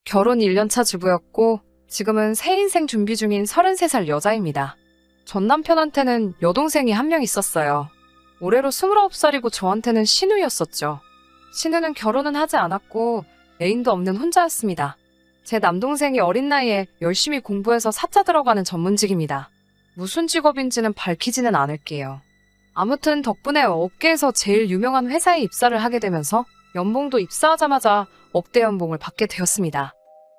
결혼 1년차 주부였고 지금은 새 인생 준비 중인 33살 여자입니다. 전 남편한테는 여동생이 한 명 있었어요. 올해로 29살이고 저한테는 신우였었죠. 신우는 결혼은 하지 않았고 애인도 없는 혼자였습니다. 제 남동생이 어린 나이에 열심히 공부해서 사자 들어가는 전문직입니다. 무슨 직업인지는 밝히지는 않을게요. 아무튼 덕분에 업계에서 제일 유명한 회사에 입사를 하게 되면서 연봉도 입사하자마자 억대 연봉을 받게 되었습니다.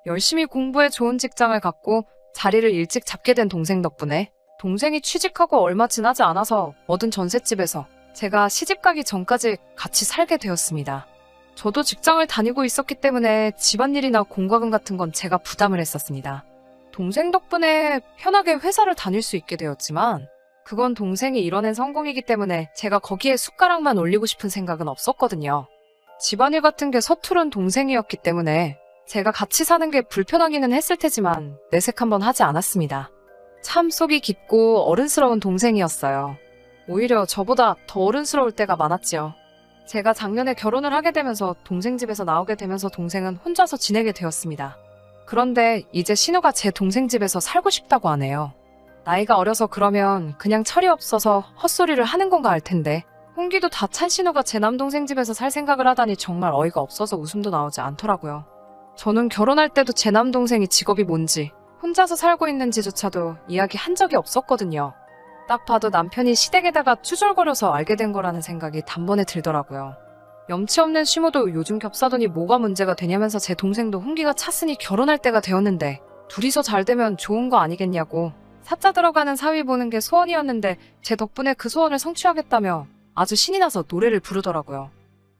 열심히 공부해 좋은 직장을 갖고 자리를 일찍 잡게 된 동생 덕분에 동생이 취직하고 얼마 지나지 않아서 얻은 전셋집에서 제가 시집가기 전까지 같이 살게 되었습니다. 저도 직장을 다니고 있었기 때문에 집안일이나 공과금 같은 건 제가 부담을 했었습니다. 동생 덕분에 편하게 회사를 다닐 수 있게 되었지만 그건 동생이 이뤄낸 성공이기 때문에 제가 거기에 숟가락만 올리고 싶은 생각은 없었거든요. 집안일 같은 게 서투른 동생이었기 때문에 제가 같이 사는 게 불편하기는 했을 테지만 내색 한번 하지 않았습니다. 참 속이 깊고 어른스러운 동생이었어요. 오히려 저보다 더 어른스러울 때가 많았지요. 제가 작년에 결혼을 하게 되면서 동생 집에서 나오게 되면서 동생은 혼자서 지내게 되었습니다. 그런데 이제 신우가 제 동생 집에서 살고 싶다고 하네요. 나이가 어려서 그러면 그냥 철이 없어서 헛소리를 하는 건가 할 텐데 홍기도 다 찬 신우가 제 남동생 집에서 살 생각을 하다니 정말 어이가 없어서 웃음도 나오지 않더라고요. 저는 결혼할 때도 제 남동생이 직업이 뭔지 혼자서 살고 있는지조차도 이야기한 적이 없었거든요. 딱 봐도 남편이 시댁에다가 투절거려서 알게 된 거라는 생각이 단번에 들더라고요. 염치 없는 시모도 요즘 겹사돈이 뭐가 문제가 되냐면서 제 동생도 홍기가 찼으니 결혼할 때가 되었는데 둘이서 잘 되면 좋은 거 아니겠냐고 사자 들어가는 사위 보는 게 소원이었는데 제 덕분에 그 소원을 성취하겠다며 아주 신이 나서 노래를 부르더라고요.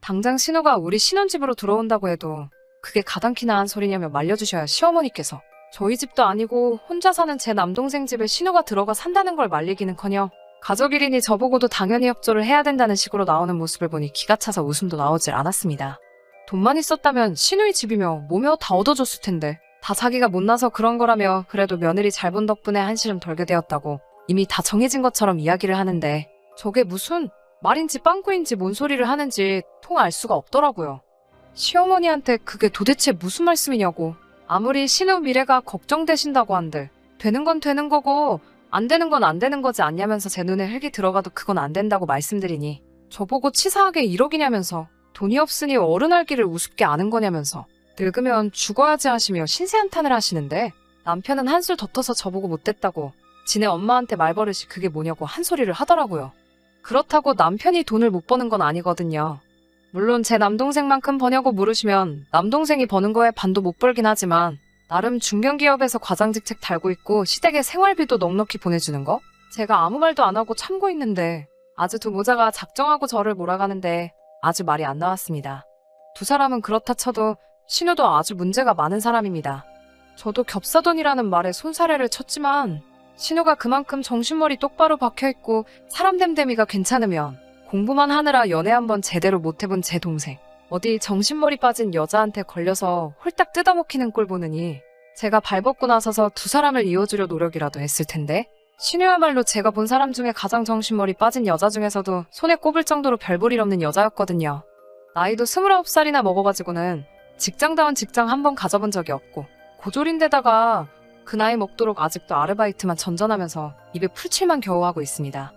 당장 신우가 우리 신혼집으로 들어온다고 해도 그게 가당키나 한 소리냐며 말려주셔야 시어머니께서 저희 집도 아니고 혼자 사는 제 남동생 집에 신우가 들어가 산다는 걸 말리기는커녕 가족 일이니 저보고도 당연히 협조를 해야 된다는 식으로 나오는 모습을 보니 기가 차서 웃음도 나오질 않았습니다. 돈만 있었다면 신우의 집이며 뭐며 다 얻어줬을 텐데 다 자기가 못나서 그런 거라며 그래도 며느리 잘 본 덕분에 한시름 덜게 되었다고 이미 다 정해진 것처럼 이야기를 하는데 저게 무슨 말인지 빵꾸인지 뭔 소리를 하는지 통 알 수가 없더라고요. 시어머니한테 그게 도대체 무슨 말씀이냐고 아무리 신우 미래가 걱정되신다고 한들 되는 건 되는 거고 안 되는 건 안 되는 거지 않냐면서 제 눈에 흙이 들어가도 그건 안 된다고 말씀드리니 저보고 치사하게 1억이냐면서 돈이 없으니 어른 알기를 우습게 아는 거냐면서 늙으면 죽어야지 하시며 신세한탄을 하시는데 남편은 한술 더 터서 저보고 못됐다고 지네 엄마한테 말버릇이 그게 뭐냐고 한 소리를 하더라고요. 그렇다고 남편이 돈을 못 버는 건 아니거든요. 물론 제 남동생만큼 버냐고 물으시면 남동생이 버는 거에 반도 못 벌긴 하지만 나름 중견기업에서 과장직책 달고 있고 시댁에 생활비도 넉넉히 보내주는 거? 제가 아무 말도 안 하고 참고 있는데 아주 두 모자가 작정하고 저를 몰아가는데 아주 말이 안 나왔습니다. 두 사람은 그렇다 쳐도 신우도 아주 문제가 많은 사람입니다. 저도 겹사돈이라는 말에 손사래를 쳤지만 신우가 그만큼 정신머리 똑바로 박혀있고 사람 됨됨이가 괜찮으면 공부만 하느라 연애 한번 제대로 못해본 제 동생 어디 정신머리 빠진 여자한테 걸려서 홀딱 뜯어먹히는 꼴 보느니 제가 발벗고 나서서 두 사람을 이어주려 노력이라도 했을 텐데 신우야말로 제가 본 사람 중에 가장 정신머리 빠진 여자 중에서도 손에 꼽을 정도로 별볼일 없는 여자였거든요. 나이도 29살이나 먹어가지고는 직장다운 직장 한 번 가져본 적이 없고 고졸인데다가 그 나이 먹도록 아직도 아르바이트만 전전하면서 입에 풀칠만 겨우 하고 있습니다.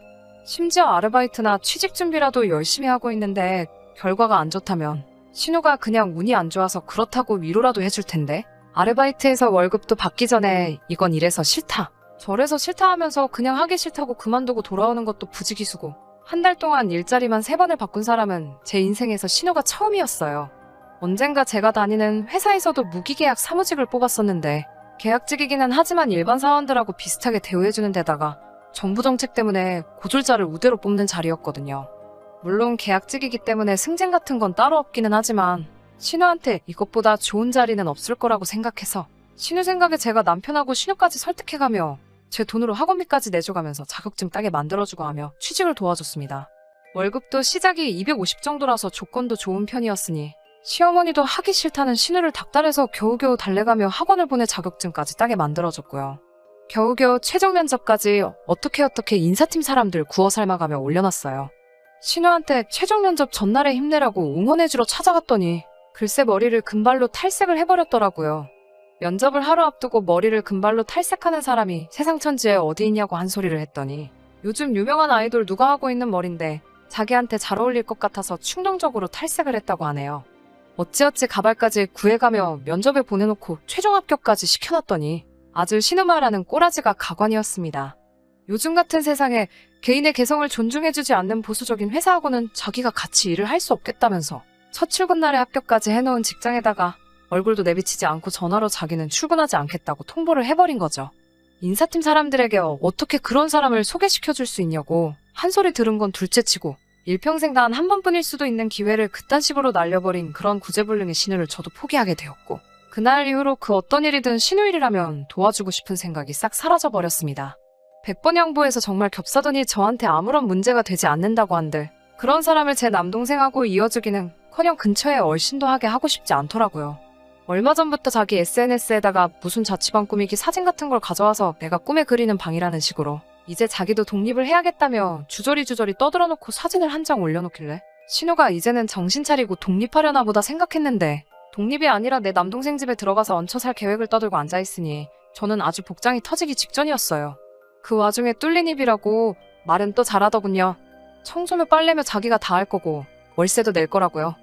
심지어 아르바이트나 취직 준비라도 열심히 하고 있는데 결과가 안 좋다면 신우가 그냥 운이 안 좋아서 그렇다고 위로라도 해줄 텐데 아르바이트에서 월급도 받기 전에 이건 이래서 싫다 저래서 싫다 하면서 그냥 하기 싫다고 그만두고 돌아오는 것도 부지기수고 한 달 동안 일자리만 3번을 바꾼 사람은 제 인생에서 신우가 처음이었어요. 언젠가 제가 다니는 회사에서도 무기계약 사무직을 뽑았었는데 계약직이기는 하지만 일반 사원들하고 비슷하게 대우해주는 데다가 정부 정책 때문에 고졸자를 우대로 뽑는 자리였거든요. 물론 계약직이기 때문에 승진 같은 건 따로 없기는 하지만 신우한테 이것보다 좋은 자리는 없을 거라고 생각해서 신우 생각에 제가 남편하고 신우까지 설득해가며 제 돈으로 학원비까지 내줘가면서 자격증 따게 만들어주고 하며 취직을 도와줬습니다. 월급도 시작이 250 정도라서 조건도 좋은 편이었으니 시어머니도 하기 싫다는 신우를 닥달해서 겨우겨우 달래가며 학원을 보내 자격증까지 따게 만들어줬고요. 겨우겨우 최종 면접까지 어떻게 인사팀 사람들 구워 삶아가며 올려놨어요. 신우한테 최종 면접 전날에 힘내라고 응원해주러 찾아갔더니 글쎄 머리를 금발로 탈색을 해버렸더라고요. 면접을 하루 앞두고 머리를 금발로 탈색하는 사람이 세상 천지에 어디 있냐고 한 소리를 했더니 요즘 유명한 아이돌 누가 하고 있는 머린데 자기한테 잘 어울릴 것 같아서 충동적으로 탈색을 했다고 하네요. 어찌어찌 가발까지 구해가며 면접에 보내놓고 최종 합격까지 시켜놨더니 아주 신음하라는 꼬라지가 가관이었습니다. 요즘 같은 세상에 개인의 개성을 존중해주지 않는 보수적인 회사하고는 자기가 같이 일을 할 수 없겠다면서 첫 출근 날에 합격까지 해놓은 직장에다가 얼굴도 내비치지 않고 전화로 자기는 출근하지 않겠다고 통보를 해버린 거죠. 인사팀 사람들에게 어떻게 그런 사람을 소개시켜줄 수 있냐고 한 소리 들은 건 둘째치고 일평생 단 한 번뿐일 수도 있는 기회를 그딴 식으로 날려버린 그런 구제불능의 신우를 저도 포기하게 되었고 그날 이후로 그 어떤 일이든 신우일이라면 도와주고 싶은 생각이 싹 사라져버렸습니다. 100번 양보해서 정말 겹사더니 저한테 아무런 문제가 되지 않는다고 한들 그런 사람을 제 남동생하고 이어주기는커녕 근처에 얼씬도 하게 하고 싶지 않더라고요. 얼마 전부터 자기 SNS에다가 무슨 자취방 꾸미기 사진 같은 걸 가져와서 내가 꿈에 그리는 방이라는 식으로 이제 자기도 독립을 해야겠다며 주저리 떠들어놓고 사진을 한 장 올려놓길래 신우가 이제는 정신 차리고 독립하려나 보다 생각했는데 독립이 아니라 내 남동생 집에 들어가서 얹혀 살 계획을 떠들고 앉아있으니 저는 아주 복장이 터지기 직전이었어요. 그 와중에 뚫린 입이라고 말은 또 잘하더군요. 청소며 빨래며 자기가 다 할 거고 월세도 낼 거라고요.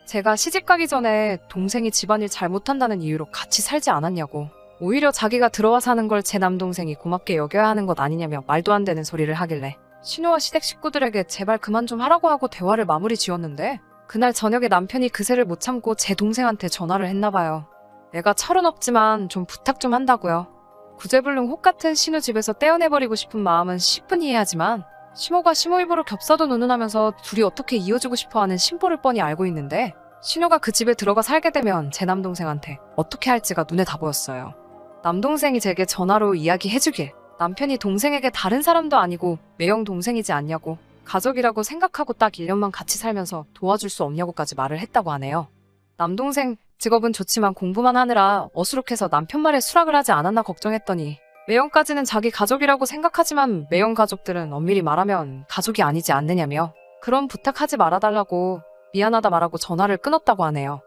제가 시집가기 전에 동생이 집안일 잘못한다는 이유로 같이 살지 않았냐고 오히려 자기가 들어와 사는 걸 제 남동생이 고맙게 여겨야 하는 것 아니냐며 말도 안 되는 소리를 하길래 신우와 시댁 식구들에게 제발 그만 좀 하라고 하고 대화를 마무리 지었는데 그날 저녁에 남편이 그새를 못 참고 제 동생한테 전화를 했나 봐요. 애가 철은 없지만 좀 부탁 좀 한다고요. 구제불능 혹 같은 신우 집에서 떼어내버리고 싶은 마음은 10분 이해하지만 시모가 시모 입으로 겹사도 누는하면서 둘이 어떻게 이어주고 싶어하는 심보를 뻔히 알고 있는데 신우가 그 집에 들어가 살게 되면 제 남동생한테 어떻게 할지가 눈에 다 보였어요. 남동생이 제게 전화로 이야기해주길 남편이 동생에게 다른 사람도 아니고 매형 동생이지 않냐고 가족이라고 생각하고 딱 1년만 같이 살면서 도와줄 수 없냐고까지 말을 했다고 하네요. 남동생 직업은 좋지만 공부만 하느라 어수룩해서 남편 말에 수락을 하지 않았나 걱정했더니 매형까지는 자기 가족이라고 생각하지만 매형 가족들은 엄밀히 말하면 가족이 아니지 않느냐며 그런 부탁하지 말아달라고 미안하다 말하고 전화를 끊었다고 하네요.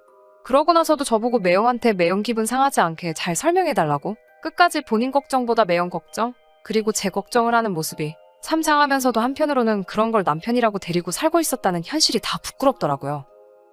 그러고 나서도 저보고 매형한테 매형 기분 상하지 않게 잘 설명해달라고 끝까지 본인 걱정보다 매형 걱정 그리고 제 걱정을 하는 모습이 참 상하면서도 한편으로는 그런 걸 남편이라고 데리고 살고 있었다는 현실이 다 부끄럽더라고요.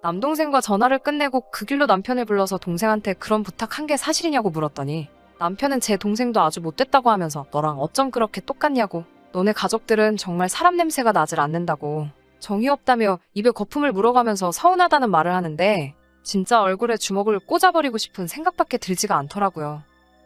남동생과 전화를 끝내고 그 길로 남편을 불러서 동생한테 그런 부탁한 게 사실이냐고 물었더니 남편은 제 동생도 아주 못됐다고 하면서 너랑 어쩜 그렇게 똑같냐고 너네 가족들은 정말 사람 냄새가 나질 않는다고 정이 없다며 입에 거품을 물어가면서 서운하다는 말을 하는데 진짜 얼굴에 주먹을 꽂아버리고 싶은 생각밖에 들지가 않더라고요.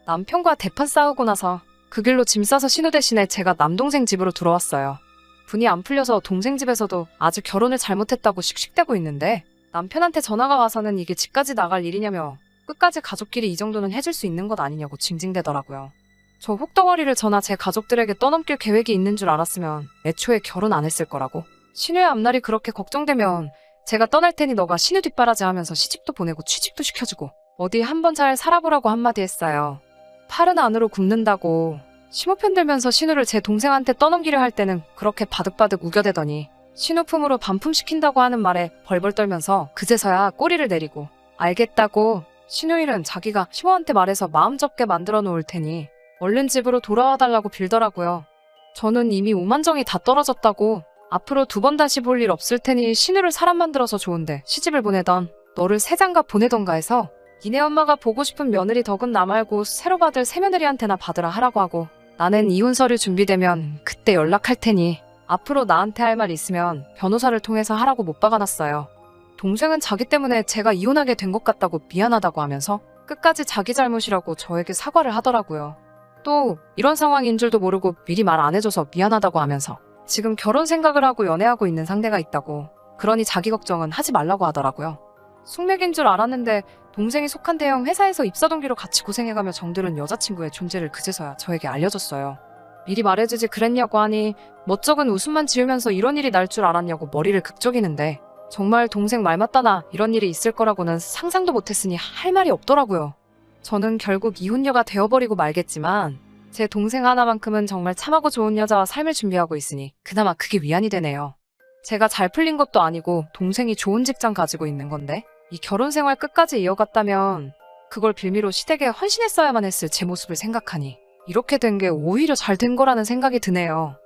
남편과 대판 싸우고 나서 그 길로 짐 싸서 신우 대신에 제가 남동생 집으로 들어왔어요. 분이 안 풀려서 동생 집에서도 아주 결혼을 잘못했다고 씩씩대고 있는데 남편한테 전화가 와서는 이게 집까지 나갈 일이냐며 끝까지 가족끼리 이 정도는 해줄 수 있는 것 아니냐고 징징대더라고요. 저 혹덩어리를 저나 제 가족들에게 떠넘길 계획이 있는 줄 알았으면 애초에 결혼 안 했을 거라고. 신우의 앞날이 그렇게 걱정되면 제가 떠날 테니 너가 신우 뒷바라지 하면서 시집도 보내고 취직도 시켜주고 어디 한번 잘 살아보라고 한마디 했어요. 팔은 안으로 굽는다고 시모 편들면서 신우를 제 동생한테 떠넘기려 할 때는 그렇게 바득바득 우겨대더니 신우 품으로 반품시킨다고 하는 말에 벌벌 떨면서 그제서야 꼬리를 내리고 알겠다고 신우 일은 자기가 시모한테 말해서 마음 접게 만들어 놓을 테니 얼른 집으로 돌아와 달라고 빌더라고요. 저는 이미 오만정이 다 떨어졌다고 앞으로 2번 다시 볼 일 없을 테니 신우를 사람 만들어서 좋은데 시집을 보내던 너를 새장가 보내던가 해서 니네 엄마가 보고 싶은 며느리 덕은 나 말고 새로 받을 새며느리한테나 받으라 하라고 하고 나는 이혼 서류 준비되면 그때 연락할 테니 앞으로 나한테 할 말 있으면 변호사를 통해서 하라고 못 박아놨어요. 동생은 자기 때문에 제가 이혼하게 된 것 같다고 미안하다고 하면서 끝까지 자기 잘못이라고 저에게 사과를 하더라고요. 또 이런 상황인 줄도 모르고 미리 말 안 해줘서 미안하다고 하면서 지금 결혼 생각을 하고 연애하고 있는 상대가 있다고 그러니 자기 걱정은 하지 말라고 하더라고요. 숙맥인 줄 알았는데 동생이 속한 대형 회사에서 입사 동기로 같이 고생해가며 정들은 여자친구의 존재를 그제서야 저에게 알려줬어요. 미리 말해주지 그랬냐고 하니 멋쩍은 웃음만 지으면서 이런 일이 날 줄 알았냐고 머리를 극적이는데 정말 동생 말 맞다나 이런 일이 있을 거라고는 상상도 못했으니 할 말이 없더라고요. 저는 결국 이혼녀가 되어버리고 말겠지만 제 동생 하나만큼은 정말 참하고 좋은 여자와 삶을 준비하고 있으니 그나마 그게 위안이 되네요. 제가 잘 풀린 것도 아니고 동생이 좋은 직장 가지고 있는 건데 이 결혼 생활 끝까지 이어갔다면 그걸 빌미로 시댁에 헌신했어야만 했을 제 모습을 생각하니 이렇게 된 게 오히려 잘 된 거라는 생각이 드네요.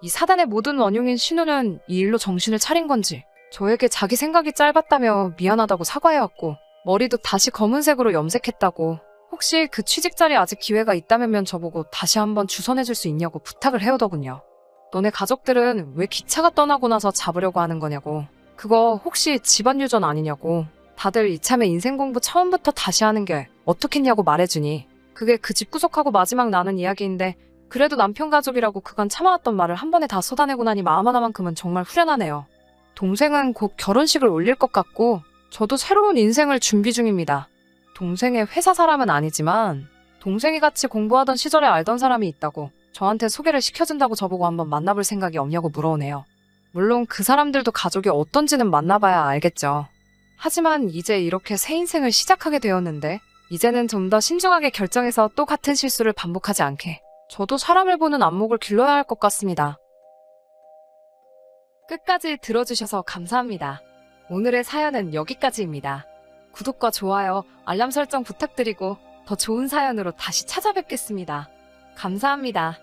이 사단의 모든 원흉인 신우는 이 일로 정신을 차린 건지 저에게 자기 생각이 짧았다며 미안하다고 사과해왔고 머리도 다시 검은색으로 염색했다고 혹시 그 취직 자리에 아직 기회가 있다면 저보고 다시 한번 주선해줄 수 있냐고 부탁을 해오더군요. 너네 가족들은 왜 기차가 떠나고 나서 잡으려고 하는 거냐고. 그거 혹시 집안 유전 아니냐고. 다들 이참에 인생 공부 처음부터 다시 하는 게 어떻겠냐고 말해주니 그게 그 집구석하고 마지막 나눈 이야기인데 그래도 남편 가족이라고 그간 참아왔던 말을 한 번에 다 쏟아내고 나니 마음 하나만큼은 정말 후련하네요. 동생은 곧 결혼식을 올릴 것 같고 저도 새로운 인생을 준비 중입니다. 동생의 회사 사람은 아니지만 동생이 같이 공부하던 시절에 알던 사람이 있다고 저한테 소개를 시켜준다고 저보고 한번 만나볼 생각이 없냐고 물어오네요. 물론 그 사람들도 가족이 어떤지는 만나봐야 알겠죠. 하지만 이제 이렇게 새 인생을 시작하게 되었는데 이제는 좀 더 신중하게 결정해서 또 같은 실수를 반복하지 않게 저도 사람을 보는 안목을 길러야 할 것 같습니다. 끝까지 들어주셔서 감사합니다. 오늘의 사연은 여기까지입니다. 구독과 좋아요, 알람 설정 부탁드리고 더 좋은 사연으로 다시 찾아뵙겠습니다. 감사합니다.